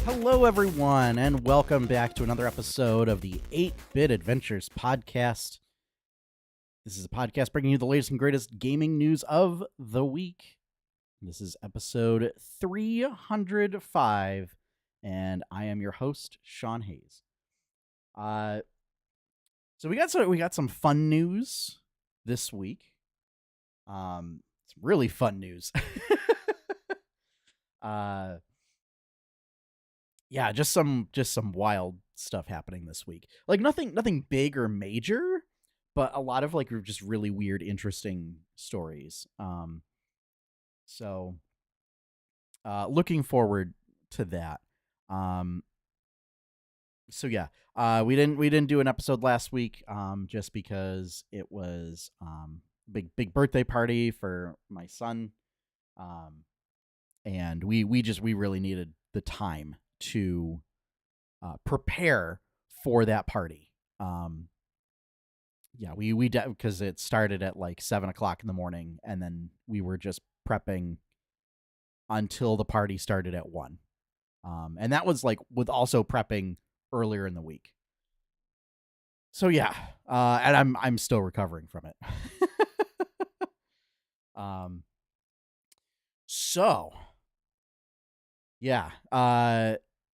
Hello, everyone, and welcome back to another episode of the 8-Bit Adventures podcast. This is a podcast bringing you the latest and greatest gaming news of the week. This is episode 305, and I am your host, Sean Hayes. So we got some fun news this week. Some really fun news. Yeah, just some wild stuff happening this week. Like nothing big or major, but a lot of like just really weird, interesting stories. So looking forward to that. So yeah, we didn't do an episode last week, just because it was big birthday party for my son, and we really needed the time to prepare for that party. Yeah, we because it started at like 7:00 in the morning, and then we were just prepping until the party started at 1. And that was like with also prepping earlier in the week. So yeah, and I'm still recovering from it. So yeah,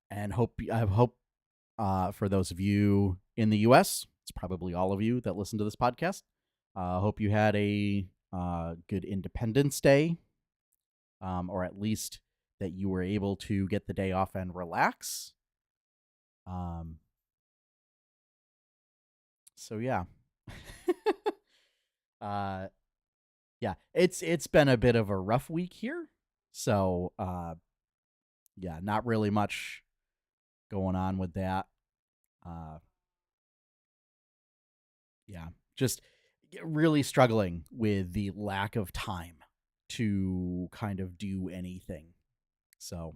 and I hope for those of you in the U.S., it's probably all of you that listen to this podcast. Hope you had a good Independence Day, or at least that you were able to get the day off and relax. So yeah, yeah, it's been a bit of a rough week here. So yeah, not really much going on with that. Yeah, just really struggling with the lack of time to kind of do anything. So,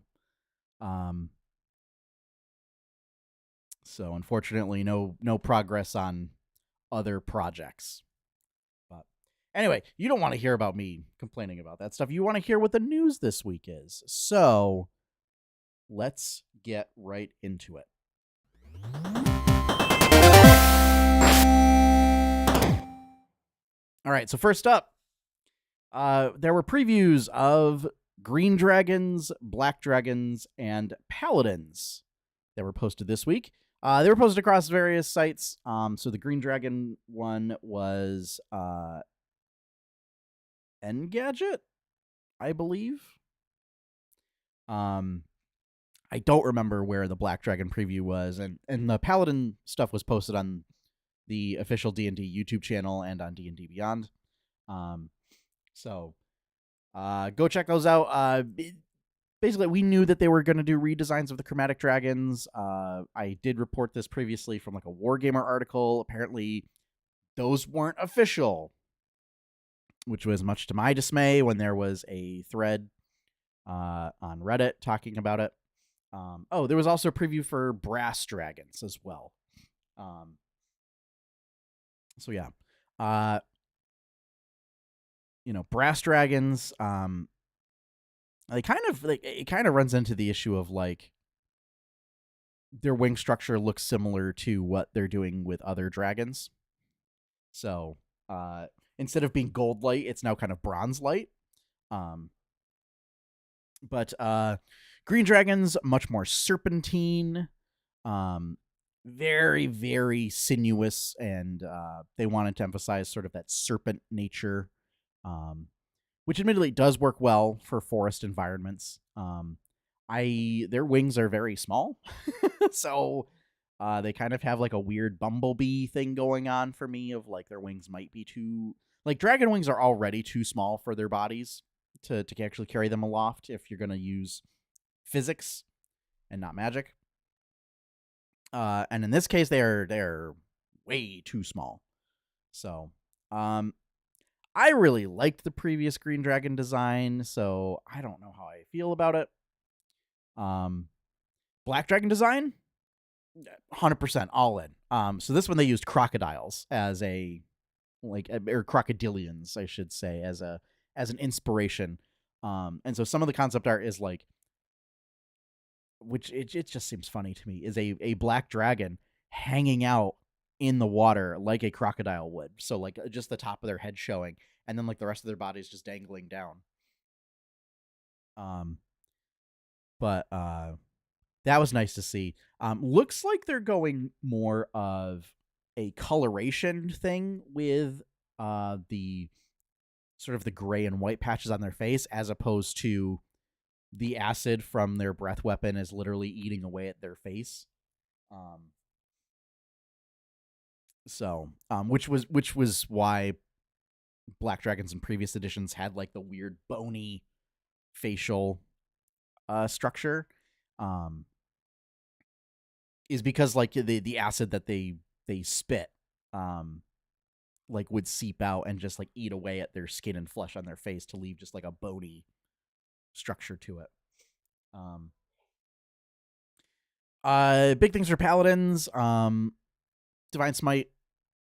so unfortunately, no progress on other projects. But anyway, you don't want to hear about me complaining about that stuff. You want to hear what the news this week is. So, let's get right into it. All right, so first up, there were previews of Green Dragons, Black Dragons, and Paladins that were posted this week. They were posted across various sites. So the Green Dragon one was Engadget, I believe. I don't remember where the Black Dragon preview was, and the Paladin stuff was posted on the official D&D YouTube channel and on D&D Beyond. So go check those out. Basically, we knew that they were going to do redesigns of the Chromatic Dragons. I did report this previously from like a Wargamer article. Apparently, those weren't official, which was much to my dismay when there was a thread on Reddit talking about it. Oh, there was also a preview for Brass Dragons as well. So yeah, Brass Dragons. It kind of runs into the issue of like their wing structure looks similar to what they're doing with other dragons. So instead of being gold light, it's now kind of bronze light. But Green Dragons, much more serpentine, very, very sinuous, and they wanted to emphasize sort of that serpent nature, which admittedly does work well for forest environments. Their wings are very small, so they kind of have like a weird bumblebee thing going on for me of like their wings might be too, like dragon wings are already too small for their bodies to actually carry them aloft if you're going to use physics and not magic. And in this case, they're way too small. So, I really liked the previous Green Dragon design, so I don't know how I feel about it. Black Dragon design, 100% all in. So this one they used crocodiles as a or crocodilians, I should say, as an inspiration. And so some of the concept art is like which it just seems funny to me, is a black dragon hanging out in the water like a crocodile would. So like just the top of their head showing, and then like the rest of their body is just dangling down. Um, but that was nice to see. Looks like they're going more of a coloration thing with the sort of the gray and white patches on their face, as opposed to the acid from their breath weapon is literally eating away at their face. Which was why Black Dragons in previous editions had like the weird bony facial structure. Is because like the acid that they spit like would seep out and just like eat away at their skin and flesh on their face to leave just like a bony structure to it. Big things for paladins. Divine Smite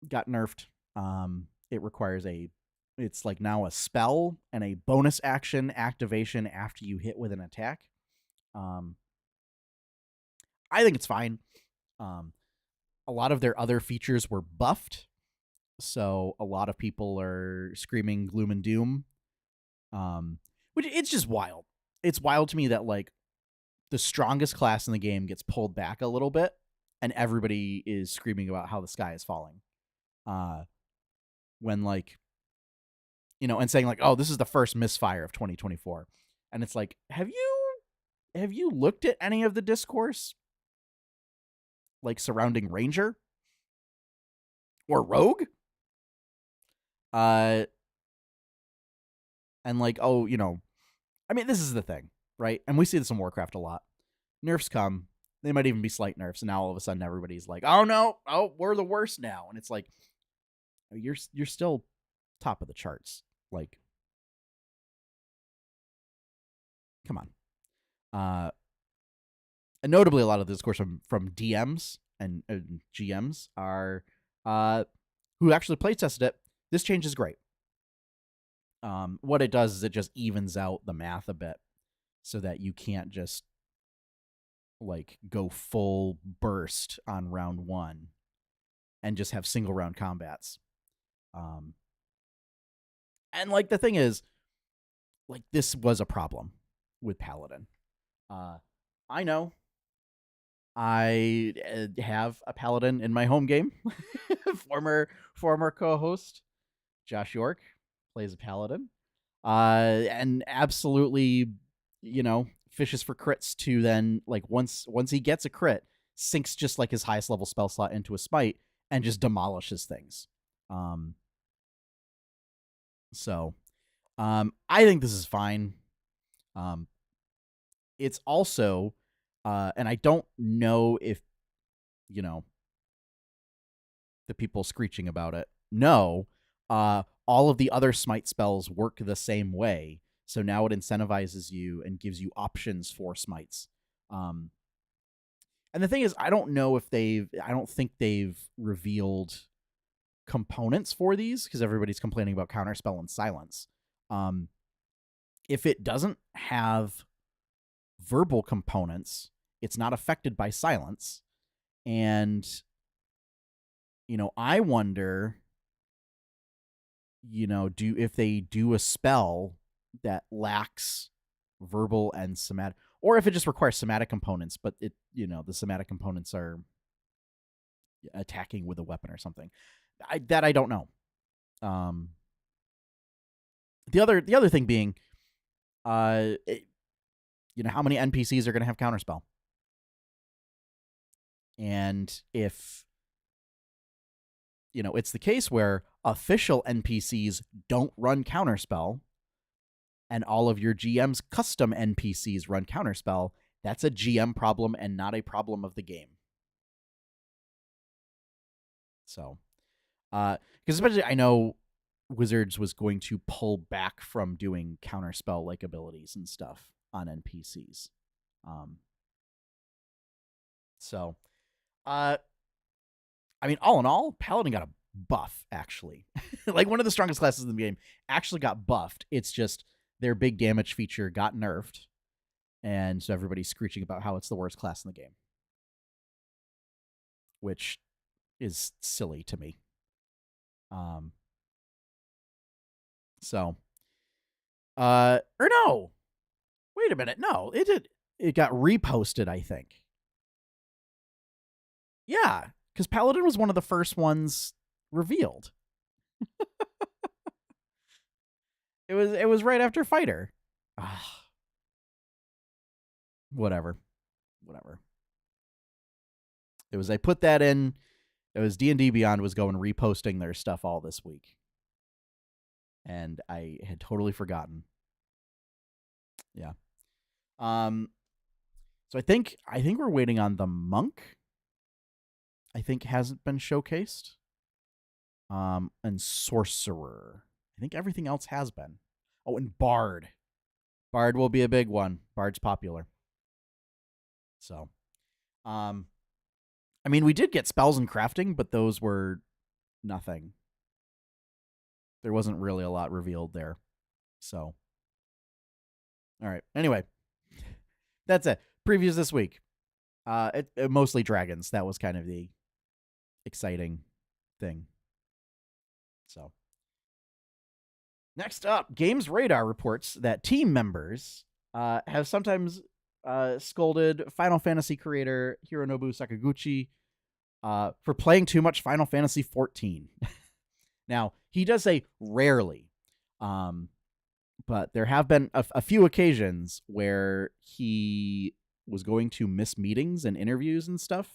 got nerfed. It requires it's like now a spell and a bonus action activation after you hit with an attack. I think it's fine. A lot of their other features were buffed, so a lot of people are screaming gloom and doom. Which it's just wild. It's wild to me that like the strongest class in the game gets pulled back a little bit, and everybody is screaming about how the sky is falling. When like, and saying like, oh, this is the first misfire of 2024, and it's like, have you looked at any of the discourse like surrounding Ranger or Rogue? And like, oh, I mean, this is the thing, right? And we see this in Warcraft a lot. Nerfs come, they might even be slight nerfs, and now all of a sudden everybody's like, oh no, we're the worst now. And it's like, you're still top of the charts. Like, come on. And notably, a lot of this, of course, from DMs and GMs are who actually play tested it. This change is great. What it does is it just evens out the math a bit, so that you can't just like go full burst on round 1 and just have single round combats. And like the thing is, like this was a problem with Paladin. I know I have a Paladin in my home game. former co-host Josh York plays a Paladin, and absolutely, fishes for crits to then like once he gets a crit, sinks just like his highest level spell slot into a smite and just demolishes things. I think this is fine. It's also, and I don't know if, the people screeching about it know, all of the other smite spells work the same way. So now it incentivizes you and gives you options for smites. And the thing is, I don't think they've revealed components for these, because everybody's complaining about counterspell and silence. If it doesn't have verbal components, it's not affected by silence. And, I wonder, if they do a spell that lacks verbal and somatic, or if it just requires somatic components, but it, the somatic components are attacking with a weapon or something. I don't know. The other thing being, how many NPCs are going to have counterspell? And if, it's the case where official NPCs don't run counterspell, and all of your GM's custom NPCs run counterspell, that's a GM problem and not a problem of the game. So, because especially I know Wizards was going to pull back from doing counterspell like abilities and stuff on NPCs. I mean, all in all, Paladin got a buff, actually. Like, one of the strongest classes in the game actually got buffed. It's just their big damage feature got nerfed. and so everybody's screeching about how it's the worst class in the game, which is silly to me. Um, so, or no, wait a minute, no, it did. It got reposted, I think. Yeah, because Paladin was one of the first ones revealed. It was right after Fighter. Ah, whatever. It was I put that in. It was D&D Beyond was going reposting their stuff all this week, and I had totally forgotten. Yeah. Um. So I think we're waiting on the Monk. I think hasn't been showcased. And Sorcerer. I think everything else has been. Oh, and Bard. Bard will be a big one. Bard's popular. So, um, I mean, we did get spells and crafting, but those were nothing. There wasn't really a lot revealed there. So, all right. Anyway, that's it. Previews this week. It mostly dragons. That was kind of the exciting thing. So, next up, Games Radar reports that team members have sometimes scolded Final Fantasy creator Hironobu Sakaguchi for playing too much Final Fantasy XIV. Now, he does say rarely, but there have been a few occasions where he was going to miss meetings and interviews and stuff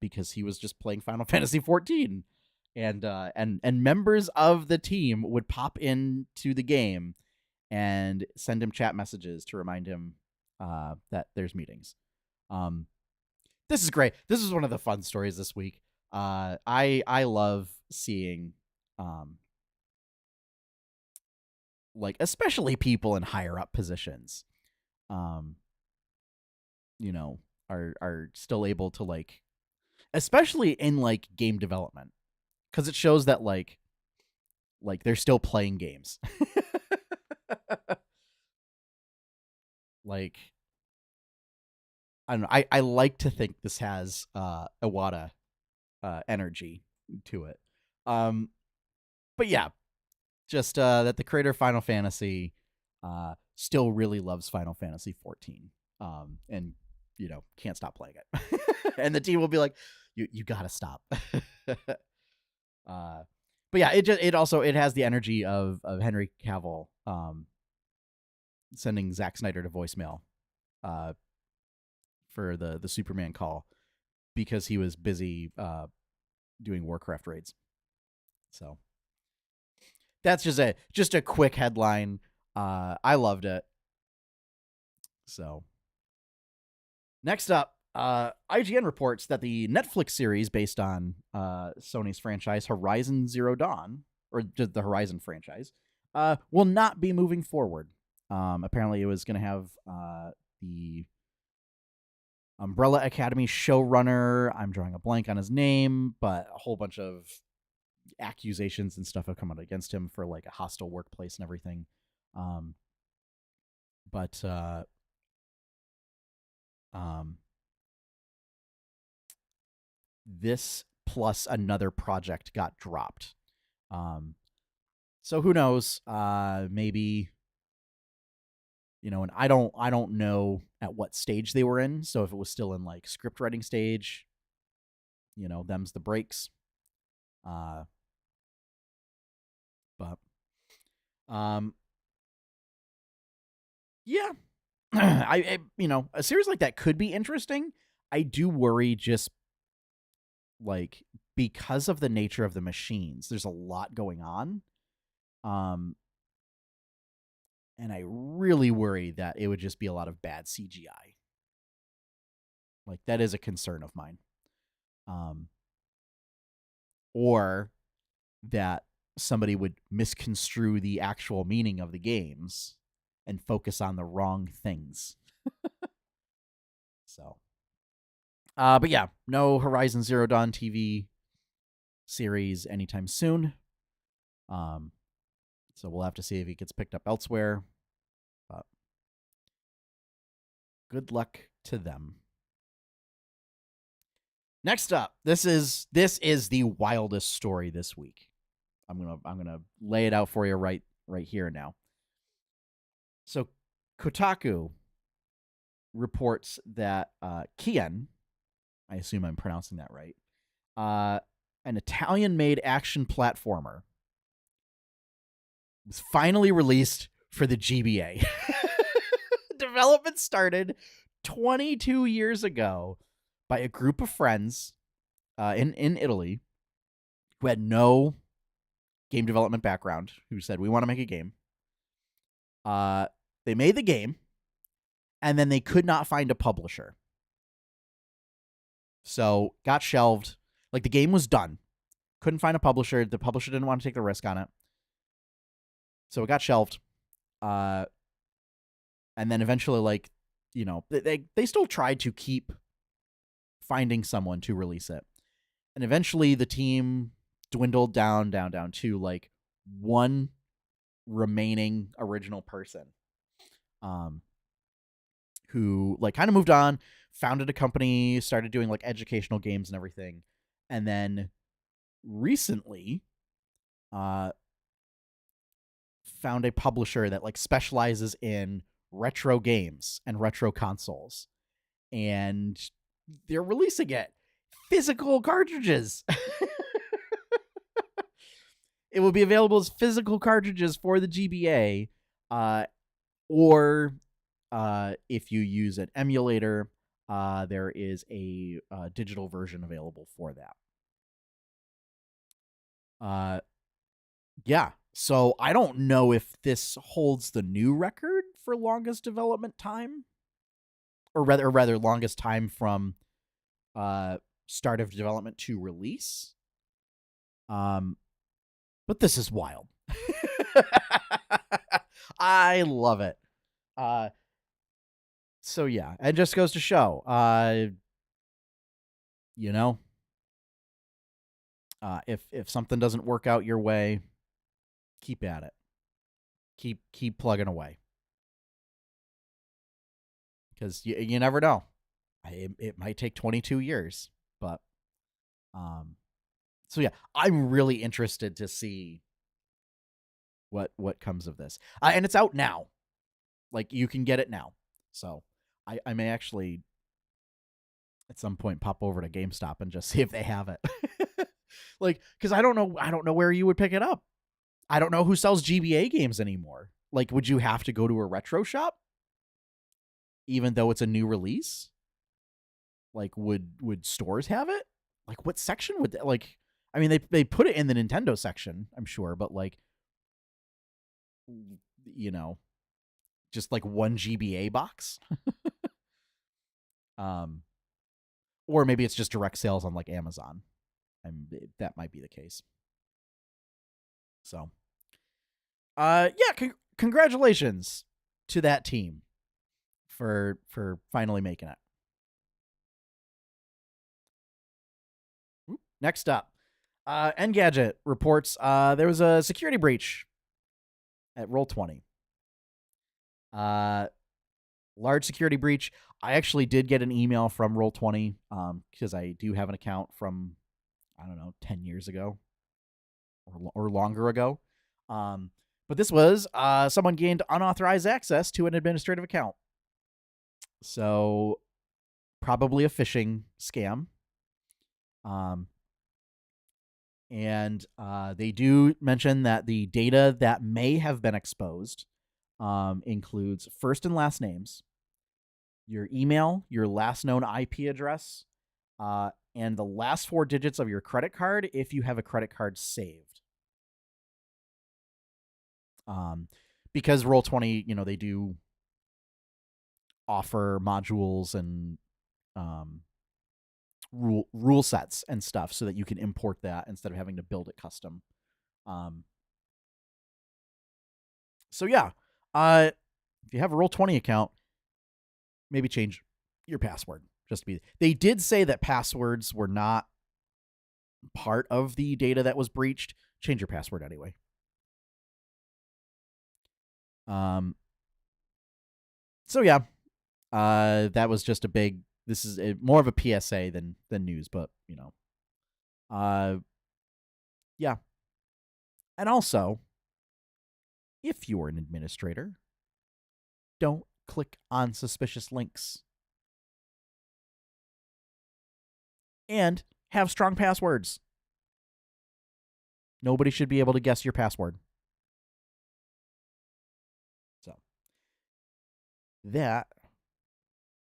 because he was just playing Final Fantasy XIV. And members of the team would pop into the game and send him chat messages to remind him that there's meetings. This is great. This is one of the fun stories this week. I love seeing like especially people in higher up positions you know are still able to like, especially in like game development, because it shows that like they're still playing games. Like, I don't know. I like to think this has Iwata energy to it. But yeah, just that the creator of Final Fantasy still really loves Final Fantasy 14. And can't stop playing it. And the team will be like, you gotta stop. But yeah, it has the energy of Henry Cavill sending Zack Snyder to voicemail for the Superman call because he was busy doing Warcraft raids. So that's just a quick headline. I loved it. So next up, IGN reports that the Netflix series based on Sony's franchise Horizon Zero Dawn, or just the Horizon franchise, will not be moving forward. Apparently, it was going to have the Umbrella Academy showrunner. I'm drawing a blank on his name, but a whole bunch of accusations and stuff have come out against him for like a hostile workplace and everything. But this plus another project got dropped. So who knows? Maybe, and I don't know at what stage they were in. So if it was still in like script writing stage, them's the breaks. But yeah, I a series like that could be interesting. I do worry just like because of the nature of the machines. There's a lot going on. And I really worry that it would just be a lot of bad CGI. Like that is a concern of mine. Or that somebody would misconstrue the actual meaning of the games and focus on the wrong things. So, but yeah, no Horizon Zero Dawn TV series anytime soon. So we'll have to see if he gets picked up elsewhere. But Good luck to them. Next up, this is the wildest story this week. I'm gonna lay it out for you right here now. So, Kotaku reports that Kien, I assume I'm pronouncing that right, an Italian-made action platformer, was finally released for the GBA. Development started 22 years ago by a group of friends in Italy who had no game development background, who said, we want to make a game. They made the game, and then they could not find a publisher. So got shelved. Like, the game was done. Couldn't find a publisher. The publisher didn't want to take the risk on it. So it got shelved. And then eventually, like, you know, they still tried to keep finding someone to release it. And eventually the team dwindled down to like one remaining original person. Who like kind of moved on, founded a company, started doing like educational games and everything. And then recently found a publisher that like specializes in retro games and retro consoles. And they're releasing it. Physical cartridges. It will be available as physical cartridges for the GBA, or if you use an emulator, there is a digital version available for that. Yeah. So I don't know if this holds the new record for longest development time, or rather longest time from start of development to release. But this is wild. I love it. So yeah, it just goes to show, you know, if something doesn't work out your way, keep at it. Keep plugging away. Because you never know. It might take 22 years, but so yeah, I'm really interested to see what comes of this. And it's out now. Like, you can get it now. So I may actually at some point pop over to GameStop and just see if they have it. Like, because I don't know where you would pick it up. I don't know who sells GBA games anymore. Like, would you have to go to a retro shop even though it's a new release? Like, would stores have it? Like, what section would that, like, I mean, they put it in the Nintendo section, I'm sure, but like, you know, just like one GBA box. Or maybe it's just direct sales on like Amazon. That might be the case. So, yeah, congratulations to that team for finally making it. Next up, Engadget reports there was a security breach at Roll20. Large security breach. I actually did get an email from Roll20 because I do have an account from, I don't know, 10 years ago or longer ago. But this was someone gained unauthorized access to an administrative account. So probably a phishing scam. And they do mention that the data that may have been exposed includes first and last names, your email, your last known IP address, and the last 4 digits of your credit card if you have a credit card saved. Because Roll20, you know, they do offer modules and rule sets and stuff so that you can import that instead of having to build it custom. So yeah, if you have a Roll20 account, maybe change your password just to be. They did say that passwords were not part of the data that was breached. Change your password anyway. So yeah, That was just a big. This is more of a PSA than news, but yeah. And also, if you're an administrator, don't click on suspicious links. And have strong passwords. Nobody should be able to guess your password. So, that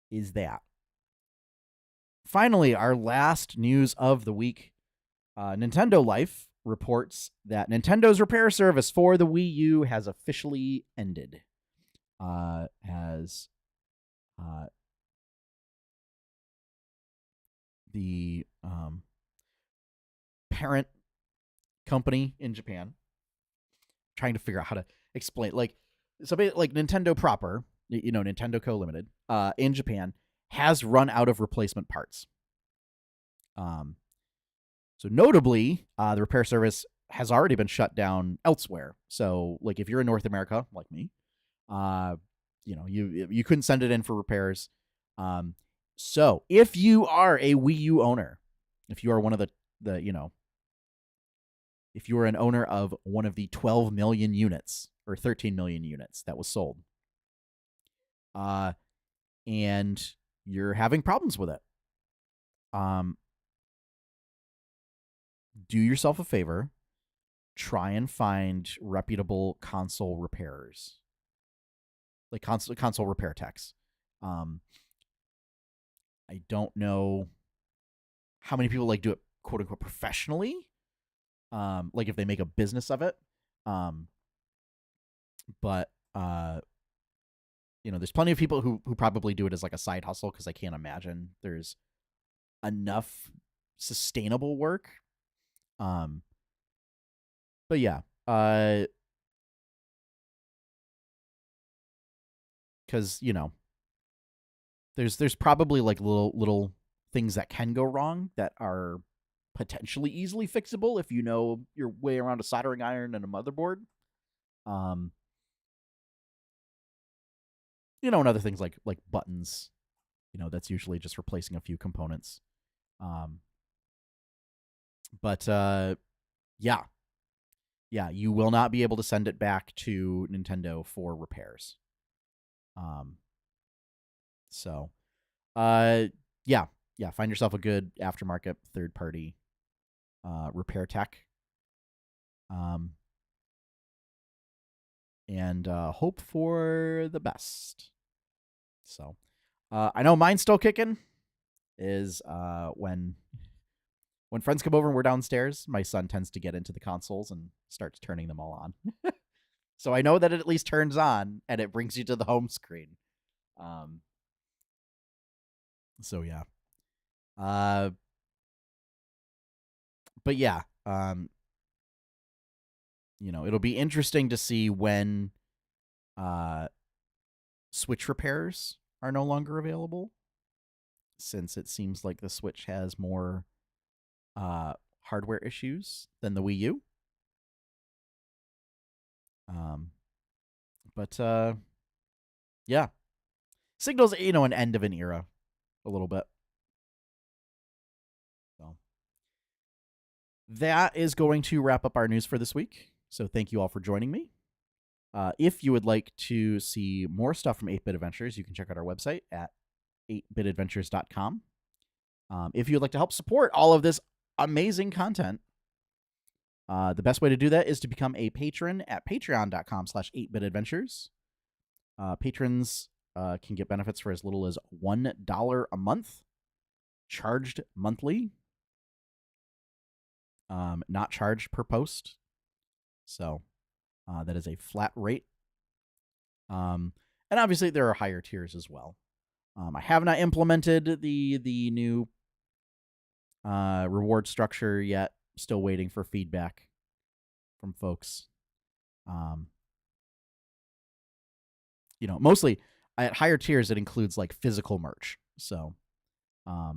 is that. Finally, our last news of the week. Nintendo Life reports that Nintendo's repair service for the Wii U has officially ended. The parent company in Japan, trying to figure out how to explain, like Nintendo proper, Nintendo Co. Limited, in Japan has run out of replacement parts. So notably, the repair service has already been shut down elsewhere. So, like, if you're in North America, like me, you couldn't send it in for repairs. So if you are a Wii U owner, if you are one of if you are an owner of one of the 12 million units or 13 million units that was sold, and you're having problems with it, do yourself a favor, try and find reputable console repairers, like console repair techs. I don't know how many people do it quote unquote professionally, like if they make a business of it. But there's plenty of people who probably do it as like a side hustle, because I can't imagine there's enough sustainable work. But yeah, because there's probably like little things that can go wrong that are potentially easily fixable if you know your way around a soldering iron and a motherboard. And other things like buttons. That's usually just replacing a few components. But yeah, you will not be able to send it back to Nintendo for repairs. So, yeah, find yourself a good aftermarket third party repair tech. And hope for the best. So, I know mine's still kicking. Is when friends come over and we're downstairs, my son tends to get into the consoles and starts turning them all on. So I know that it at least turns on and it brings you to the home screen. So yeah. But yeah, it'll be interesting to see when Switch repairs are no longer available, since it seems like the Switch has more hardware issues than the Wii U. But yeah, signals an end of an era a little bit. So that is going to wrap up our news for this week. So thank you all for joining me. If you would like to see more stuff from 8-Bit Adventures, you can check out our website at 8bitadventures.com. If you would like to help support all of this amazing content, the best way to do that is to become a patron at patreon.com/8bitadventures. Patrons can get benefits for as little as $1 a month, charged monthly, not charged per post. So that is a flat rate. And obviously there are higher tiers as well. I have not implemented the new reward structure yet. Still waiting for feedback from folks. Mostly at higher tiers it includes like physical merch. So, but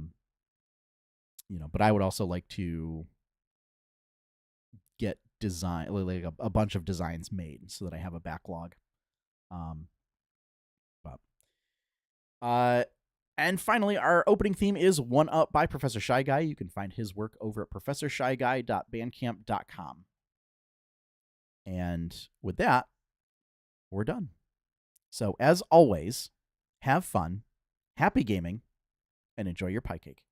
I would also like to get design, like a bunch of designs made so that I have a backlog. And finally, our opening theme is One Up by Professor Shy Guy. You can find his work over at professorshyguy.bandcamp.com. And with that, we're done. So, as always, have fun, happy gaming, and enjoy your pie cake.